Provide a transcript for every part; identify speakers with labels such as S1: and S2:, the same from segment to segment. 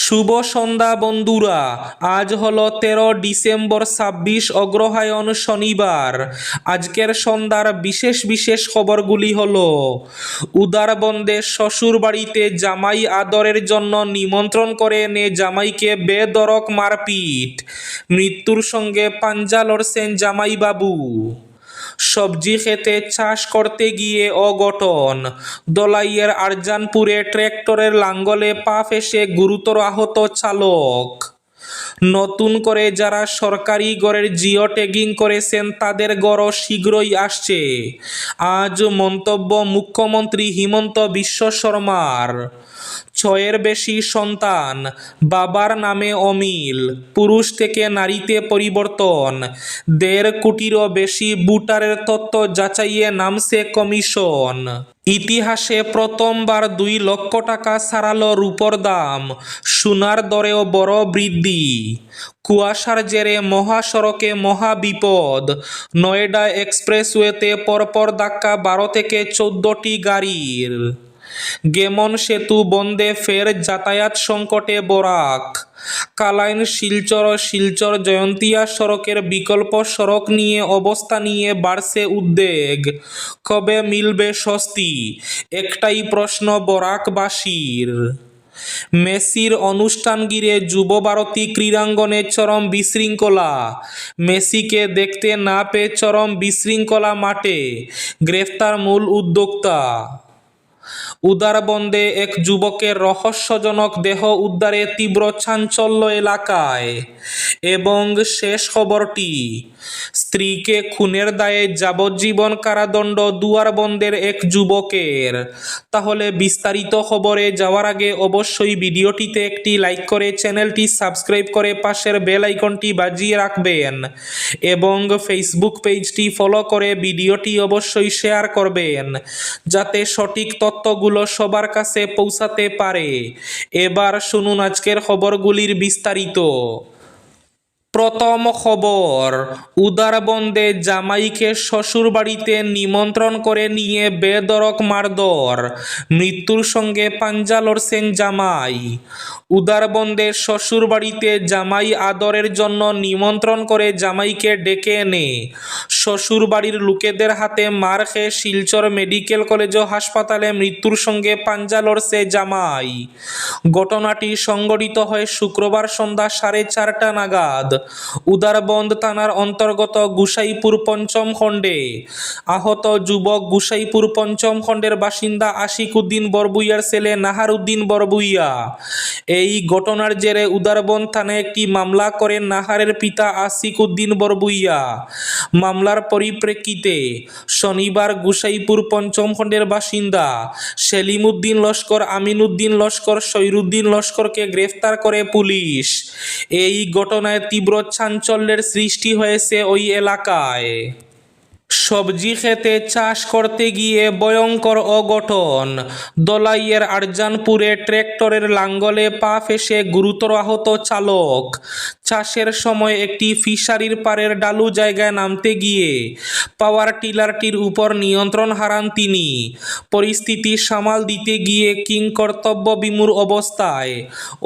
S1: শুভ সন্ধ্যা বন্ধুরা। আজ হলো 13 ডিসেম্বর, 26 অগ্রহায়ণ, শনিবার। আজকের সন্ধ্যার বিশেষ বিশেষ খবরগুলি হলো: উদারবন্দে শ্বশুর বাড়িতে জামাই আদরের জন্য নিমন্ত্রণ করে এনে জামাইকে বেধড়ক মারপিট, মৃত্যুর সঙ্গে পাঞ্জা লড়ছেন জামাইবাবু। সবজি খেতে চাষ করতে গিয়ে অঘটন, দলাইয়ের আরজানপুরে ট্রাক্টরের লাঙ্গলে পা ফেঁসে গুরুতর আহত চালক। নতুন করে যারা সরকারি গড়ের জিও ট্যাগিং করেছেন তাদের গড়ও শীঘ্রই আসছে, আজ মন্তব্য মুখ্যমন্ত্রী হিমন্ত বিশ্ব শর্মার। 6-এর বেশি সন্তান, বাবার নামে অমিল, পুরুষ থেকে নারীতে পরিবর্তন, 1.5 কোটিরও বেশি ভোটারের তথ্য যাচাইয়ে নামছে কমিশন। ইতিহাসে প্রথমবার 2 লক্ষ টাকা ছাড়ালো রূপোর দাম, সোনার দরেও বড় বৃদ্ধি। কুয়াশার জেরে মহাসড়কে মহাবিপদ, নয়ডা এক্সপ্রেসওয়েতে পরপর ধাক্কা 12 থেকে 14টি গাড়ির। গেমন সেতু বন্ধে ফের যাতায়াত সংকটে বরাক। কালাইন শিলচর ও শিলচর জয়ন্তিয়া সড়কের বিকল্প সড়ক নিয়ে অবস্থা নিয়ে বাড়ছে উদ্বেগ। কবে মিলবে স্বস্তি, একটাই প্রশ্ন বরাকবাসীর। মেসির অনুষ্ঠান ঘিরে যুবভারতী ক্রীড়াঙ্গনে চরম বিশৃঙ্খলা, মেসিকে দেখতে না পেয়ে চরম বিশৃঙ্খলা মাঠে, গ্রেফতার মূল উদ্যোক্তা। উদারবন্দে এক যুবকের রহস্যজনক দেহ উদ্ধারে তীব্র চাঞ্চল্য এলাকায়। এবং শেষ খবরটি, স্ত্রীকে খুনের দায়ে যাবজ্জীবন কারাদণ্ড দুয়ারবন্দের এক যুবকের। তাহলে বিস্তারিত খবরে যাওয়ার আগে অবশ্যই ভিডিওটিতে একটি লাইক করে চ্যানেলটি সাবস্ক্রাইব করে পাশের বেল আইকনটি বাজিয়ে রাখবেন এবং ফেসবুক পেজটি ফলো করে ভিডিওটি অবশ্যই শেয়ার করবেন যাতে সঠিক তথ্যগুলো সবার কাছে পৌঁছাতে পারে। এবার শুনুন আজকের খবরগুলির বিস্তারিত। প্রথম খবর, উদারবন্দে জামাইকে শ্বশুর বাড়িতে নিমন্ত্রণ করে নিয়ে বেধড়ক মারধর, মৃত্যুর সঙ্গে পাঞ্জা লড়ছেন জামাই। উদারবন্দের শ্বশুর বাড়িতে জামাই আদরের জন্য নিমন্ত্রণ করে জামাইকে ডেকে এনে শ্বশুর বাড়ির লোকেদের হাতে মার খেয়ে শিলচর মেডিকেল কলেজ ও হাসপাতালে মৃত্যুর সঙ্গে পাঞ্জা লড়ছে জামাই। ঘটনাটি সংঘটিত হয় শুক্রবার সন্ধ্যা 4:30 নাগাদ উদারবন্দ থানার অন্তর্গত গুসাইপুর পঞ্চম খণ্ডে। আহত যুবক গুসাইপুর পঞ্চম খণ্ডের বাসিন্দা আশিক উদ্দিন বরবুইয়ার ছেলে নাহার উদ্দিন বরবুইয়া। এই ঘটনার জেরে উদারবন্দ থানায় একটি মামলা করেন নাহারের পিতা আশিক উদ্দিন বরবুইয়া। মামলার পরিপ্রেক্ষিতে শনিবার গুসাইপুর পঞ্চম খণ্ডের বাসিন্দা সেলিম উদ্দিন লস্কর, আমিন উদ্দিন লস্কর, শৈরুদ্দিন লস্করকে গ্রেফতার করে পুলিশ। এই ঘটনায় তীব্র চাঞ্চল্যের সৃষ্টি হয়েছে ওই এলাকায়। সবজি খেতে চাষ করতে গিয়ে ভয়ঙ্কর অঘটন, দলাইয়ের আরজানপুরে ট্রাক্টরের লাঙ্গলে পা ফেঁসে গুরুতর আহত চালক। চাষের সময় একটি ফিশারির পাড়ের ডালু জায়গায় নামতে গিয়ে পাওয়ার টিলারটির উপর নিয়ন্ত্রণ হারান তিনি। পরিস্থিতি সামাল দিতে গিয়ে কিংকর্তব্য বিমূঢ় অবস্থায়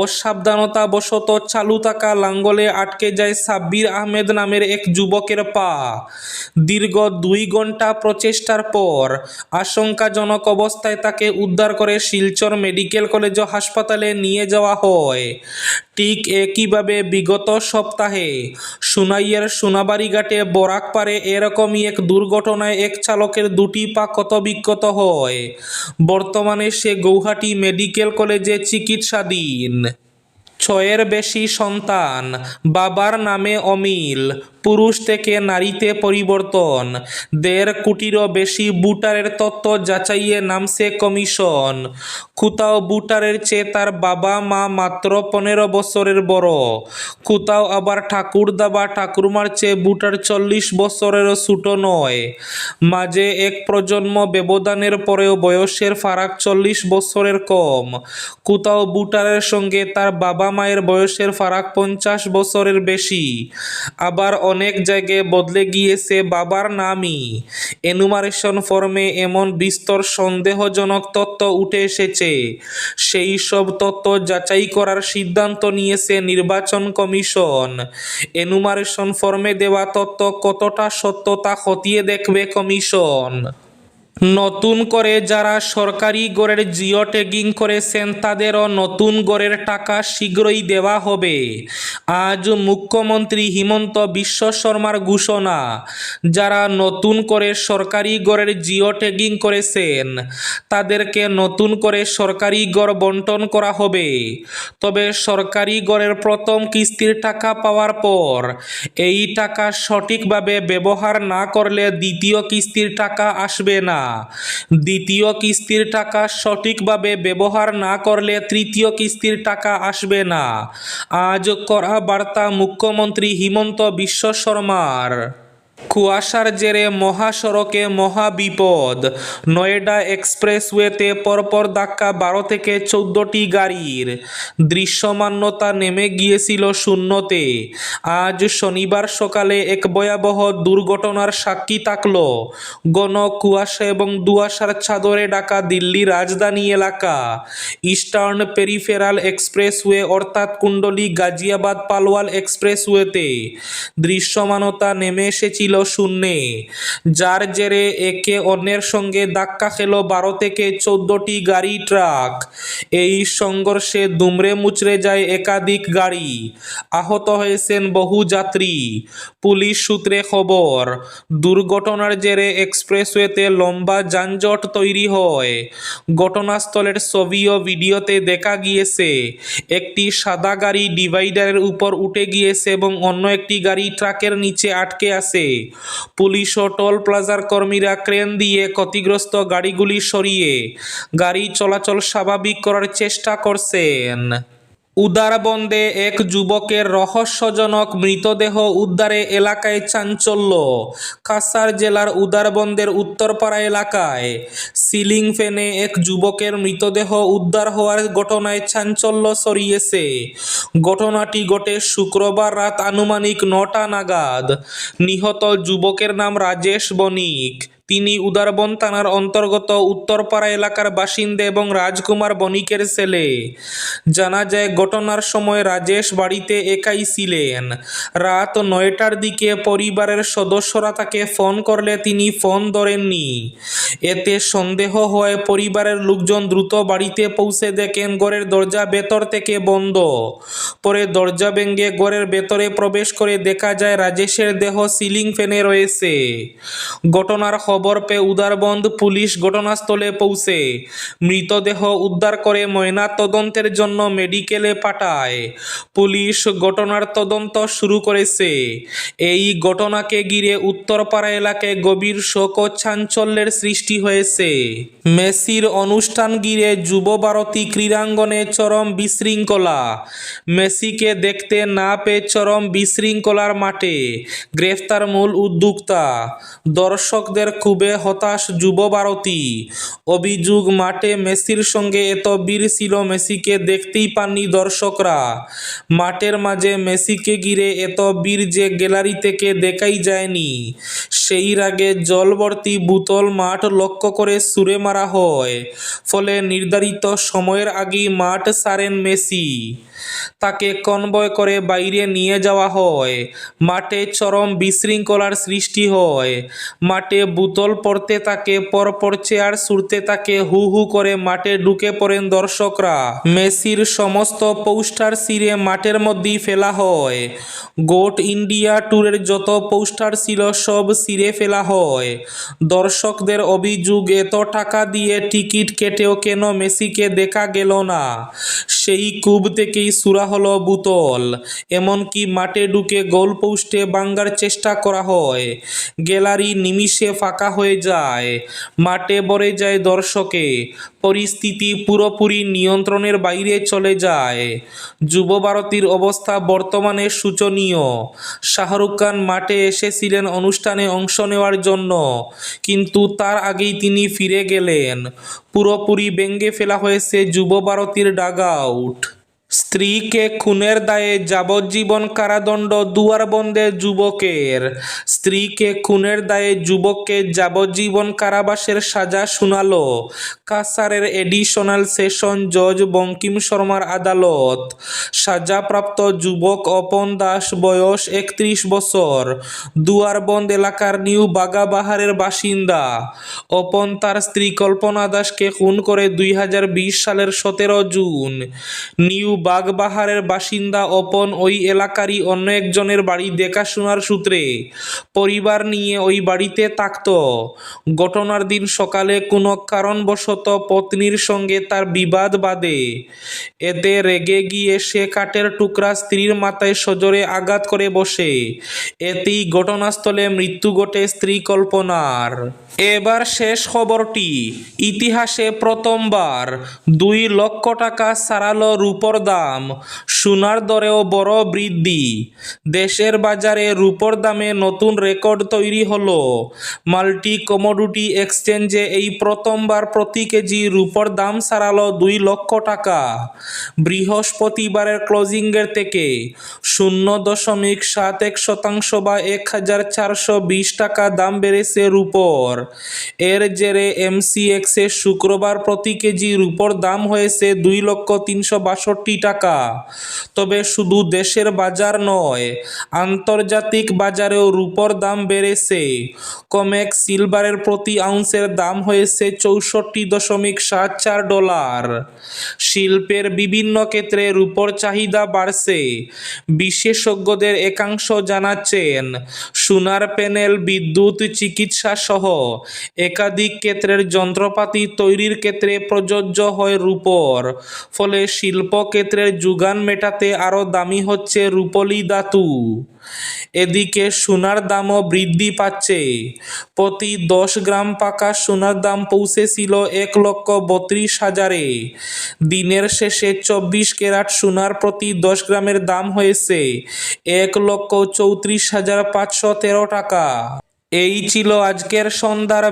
S1: অসাবধানতাবশত চালু থাকা লাঙ্গলে আটকে যায় সাব্বির আহমেদ নামের এক যুবকের পা। দীর্ঘ 2 ঘন্টা প্রচেষ্টার পর আশঙ্কাজনক অবস্থায় তাকে উদ্ধার করে শিলচর মেডিকেল কলেজ ও হাসপাতালে নিয়ে যাওয়া হয়। ঠিক একইভাবে বিগত সপ্তাহে সুনাইয়ের সোনাবাড়িঘাটে বরাকপাড়ে এরকমই এক দুর্ঘটনায় এক চালকের 2টি পা ক্ষতবিক্ষত হয়। বর্তমানে সে গৌহাটি মেডিকেল কলেজে চিকিৎসাধীন। 6-এর বেশি সন্তান, বাবার নামে অমিল, পুরুষ থেকে নারীতে পরিবর্তন, 1.5 কোটিরও বেশি ভোটারের তথ্য যাচাইয়ে নামছে কমিশন। কোথাও ভোটারের চেয়ে তার বাবা মা মাত্র 15 বছরের বড়, কোথাও আবার ঠাকুরদা বা ঠাকুরমার চেয়ে ভোটার 40 বছরেরও ছোট নয়। মাঝে এক প্রজন্ম ব্যবধানের পরেও বয়সের ফারাক 40 বছরের কম। কোথাও ভোটারের সঙ্গে তার বাবা মায়ের বয়সের ফারাক 50 বছরের বেশি। আবার অনেক জায়গায় বদলে গিয়েছে বাবার নামই। এনুমারেশন ফর্মে এমন বিস্তর সন্দেহজনক তথ্য উঠে এসেছে, সেই সব তথ্য যাচাই করার সিদ্ধান্ত নিয়েছে নির্বাচন কমিশন। এনুমারেশন ফর্মে দেওয়া তথ্য কতটা সত্য তা খতিয়ে দেখবে কমিশন। নতুন করে যারা সরকারি গড়ের জিও ট্যাগিং করেছেন তাদেরও নতুন গড়ের টাকা শীঘ্রই দেওয়া হবে। আজ মুখ্যমন্ত্রী হিমন্ত বিশ্ব শর্মার ঘোষণা, যারা নতুন করে সরকারি গড়ের জিও ট্যাগিং করেছেন তাদেরকে নতুন করে সরকারি গড় বন্টন করা হবে। তবে সরকারি গড়ের প্রথম কিস্তির টাকা পাওয়ার পর এই টাকা সঠিকভাবে ব্যবহার না করলে দ্বিতীয় কিস্তির টাকা আসবে না। দ্বিতীয় কিস্তির টাকা সঠিকভাবে ব্যবহার না করলে তৃতীয় কিস্তির টাকা আসবে না। আজ কড়া বার্তা মুখ্যমন্ত্রী হিমন্ত বিশ্ব শর্মার। কুয়াশার জেরে মহাসড়কে মহাবিপদ। নয়ডা এক্সপ্রেসওয়েতে পরপর ধাক্কা 12 থেকে 14টি গাড়ির। দৃশ্যমানতা নেমে গিয়েছিল শূন্যতে। আজ শনিবার সকালে এক ভয়াবহ দুর্ঘটনার সাক্ষী থাকল ঘন কুয়াশা এবং ধোঁয়াশার চাদরে ঢাকা দিল্লি রাজধানী এলাকা। ইস্টার্ন পেরিফেরাল এক্সপ্রেসওয়ে অর্থাৎ কুণ্ডলী গাজিয়াবাদ পালওয়াল এক্সপ্রেসওয়েতে দৃশ্যমানতা নেমে এসেছিল শূন্যে, যার জেরে একে অন্যের সঙ্গে ধাক্কা খেল 12 থেকে 14টি গাড়ি ট্রাক। এই সংঘর্ষে দুমড়ে মুচড়ে যায় একাধিক গাড়ি, আহত হয়েছেন বহু যাত্রী। পুলিশ সূত্রে খবর, দুর্ঘটনার জেরে এক্সপ্রেসওয়েতে লম্বা যানজট তৈরি হয়। ঘটনাস্থলের ছবি ও ভিডিওতে দেখা গিয়েছে একটি সাদা গাড়ি ডিভাইডারের উপর উঠে গিয়েছে এবং অন্য একটি গাড়ি ট্রাকের নিচে আটকে আছে। পুলিশ ও টোল প্লাজার কর্মীরা ক্রেন দিয়ে ক্ষতিগ্রস্ত গাড়িগুলি সরিয়ে গাড়ি চলাচল স্বাভাবিক করার চেষ্টা করছেন। উদারবন্দে এক যুবকের রহস্যজনক মৃতদেহ উদ্ধারে এলাকায় চাঞ্চল্য। কাছাড় জেলার উদারবন্দের উত্তরপাড়া এলাকায় সিলিং ফ্যানে এক যুবকের মৃতদেহ উদ্ধার হওয়ার ঘটনায় চাঞ্চল্য ছড়িয়েছে। ঘটনাটি ঘটে শুক্রবার রাত আনুমানিক 9টা নাগাদ। নিহত যুবকের নাম রাজেশ বণিক। তিনি উদারবন্দ থানার অন্তর্গত উত্তরপাড়া এলাকার বাসিন্দা এবং রাজকুমার বণিকের ছেলে। জানা যায় ঘটনার সময় রাজেশ বাড়িতে একাই ছিলেন। রাত 9টার দিকে পরিবারের সদস্যরা তাকে ফোন করলে তিনি ফোন ধরেননি। এতে সন্দেহ হয় পরিবারের লোকজন দ্রুত বাড়িতে পৌঁছে দেখেন ঘরের দরজা ভেতর থেকে বন্ধ। পরে দরজা ভেঙে ঘরের ভেতরে প্রবেশ করে দেখা যায় রাজেশের দেহ সিলিং ফ্যানে রয়েছে। ঘটনার খবর পেয়ে উদারবন্দ পুলিশ ঘটনাস্থলে পৌঁছে মৃতদেহ উদ্ধার করে ময়না তদন্তের জন্য মেডিকেলে পাঠায়। পুলিশ ঘটনার তদন্ত শুরু করেছে। এই ঘটনাকে ঘিরে উত্তরপাড়া এলাকায় গভীর শোক ও চাঞ্চল্যের সৃষ্টি হয়েছে। মেসির অনুষ্ঠান ঘিরে যুব ভারতী ক্রীড়াঙ্গনে চরম বিশৃঙ্খলা। মেসিকে দেখতে না পেয়ে চরম বিশৃঙ্খলার মাঠে গ্রেফতার মূল উদ্যোক্তা। দর্শকদের খুবই হতাশ যুব ভারতী। অভিযোগ, মাঠে মেসির সঙ্গে এত ভিড় ছিল মেসিকে দেখতেই পাননি দর্শকরা। মাঠের মাঝে মেসিকে ঘিরে এত ভিড় যে গ্যালারি থেকে দেখাই যায়নি। সেই রাগে জলভর্তি বোতল মাঠ লক্ষ্য করে ছুড়ে মারা হয়। ফলে নির্ধারিত সময়ের আগেই মাঠ ছাড়েন মেসি। তাকে কনভয় করে বাইরে নিয়ে যাওয়া হয়। মাঠে চরম বিশৃঙ্খলার সৃষ্টি হয়। মাঠে বোতল পড়তে থাকে, পরপর চেয়ার ছুড়তে থাকে, হু হু করে মাঠে ঢুকে পড়েন দর্শকরা। মেসির সমস্ত পোস্টার ছিঁড়ে মাঠের মধ্যেই ফেলা হয়। গোট ইন্ডিয়া ট্যুরের যত পোস্টার ছিল সব ছিঁড়ে ফেলা হয়। দর্শকদের অভিযোগ, এত টাকা দিয়ে টিকিট কেটেও কেন মেসিকে দেখা গেল না। সেই ক্ষোভ থেকেই ছুড়া হলো বোতল। এমনকি মাঠে ঢুকে গোল পোস্টে ভাঙার চেষ্টা করা হয়। গ্যালারি নিমিষে ফাঁকা হয়ে যায়। মাঠে ভরে যায় দর্শকে। পরিস্থিতি পুরোপুরি নিয়ন্ত্রণের বাইরে চলে যায়। যুব ভারতীর অবস্থা বর্তমানে শোচনীয়। শাহরুখ খান মাঠে এসেছিলেন অনুষ্ঠানে অংশ নেওয়ার জন্য, কিন্তু তার আগেই তিনি ফিরে গেলেন। পুরোপুরি ভেঙে ফেলা হয়েছে যুব ভারতীর ডাগআউট। স্ত্রীকে খুনের দায়ে যাবজ্জীবন কারাদণ্ড দুয়ারবন্দে যুবকের। স্ত্রীকে খুনের দায়ে যুবককে যাবজ্জীবন কারাবাসের সাজা শুনালো কাছাড়ের এডিশনাল সেশন জজ বঙ্কিম শর্মার আদালত। সাজাপ্রাপ্ত যুবক অপন দাস, বয়স 31 বছর, দুয়ারবন্দ এলাকার নিউ বাগাবাহারের বাসিন্দা। অপন তার স্ত্রী কল্পনা দাসকে খুন করে 2020 সালের 17 জুন। নিউ বাগবাহারের বাসিন্দা অপন ওই এলাকারই অন্য একজনের বাড়ি দেখাশোনার সূত্রে পরিবার নিয়ে ওই বাড়িতে থাকত। ঘটনার দিন সকালে কোনো কারণবশত পত্নীর সঙ্গে তার বিবাদ বাধে। এতে রেগে গিয়ে সে কাঠের টুকরা স্ত্রীর মাথায় সজোরে আঘাত করে বসে। এতেই ঘটনাস্থলে মৃত্যু ঘটে স্ত্রী কল্পনার। এবার শেষ খবরটি। ইতিহাসে প্রথমবার 2 লক্ষ টাকা ছাড়ালো রূপোর দাম। সোনার দরেও বড় বৃদ্ধি। দেশের বাজারে রূপোর দামে নতুন রেকর্ড তৈরি হলো। মাল্টি কমোডিটি এক্সচেঞ্জে এই প্রথমবার প্রতি কেজি রূপোর দাম ছাড়ালো 2 লক্ষ টাকা। বৃহস্পতিবারের ক্লোজিংয়ের থেকে 0.71% বা 1420 টাকা দাম বেড়েছে রূপোর। এর জেরে এমসিএক্সে শুক্রবার প্রতি কেজি রূপোর দাম হয়েছে 2,362 টাকা। তবে শুধু দেশের বাজার নয়, আন্তর্জাতিক বাজারেও রূপোর দাম বেড়েছে। কমেক্স সিলভারের প্রতি আউন্সের দাম হয়েছে $64.74। শিল্পের বিভিন্ন ক্ষেত্রে রূপোর চাহিদা বাড়ছে। বিশেষজ্ঞদের একাংশ জানাচ্ছেন, সোনার প্যানেল, বিদ্যুৎ, চিকিৎসা সহ একাধিক ক্ষেত্রের যন্ত্রপাতি তৈরির ক্ষেত্রে প্রযোজ্য হয় রূপোর। ফলে শিল্প ক্ষেত্রের যোগান মেটাতে আরও দামি হচ্ছে রূপোলি ধাতু। এদিকে সোনার দামও বৃদ্ধি পাচ্ছে। প্রতি 10 গ্রাম পাকা সোনার দাম পৌঁছেছিল 1,32,000-এ। দিনের শেষে 24 ক্যারেট সোনার প্রতি 10 গ্রামের দাম হয়েছে 1,34,513 টাকা। এই ছিল আজকের সন্ধ্যার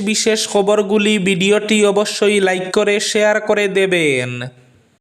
S1: বিশেষ খবরগুলি। ভিডিওটি অবশ্যই লাইক করে শেয়ার করে দেবেন।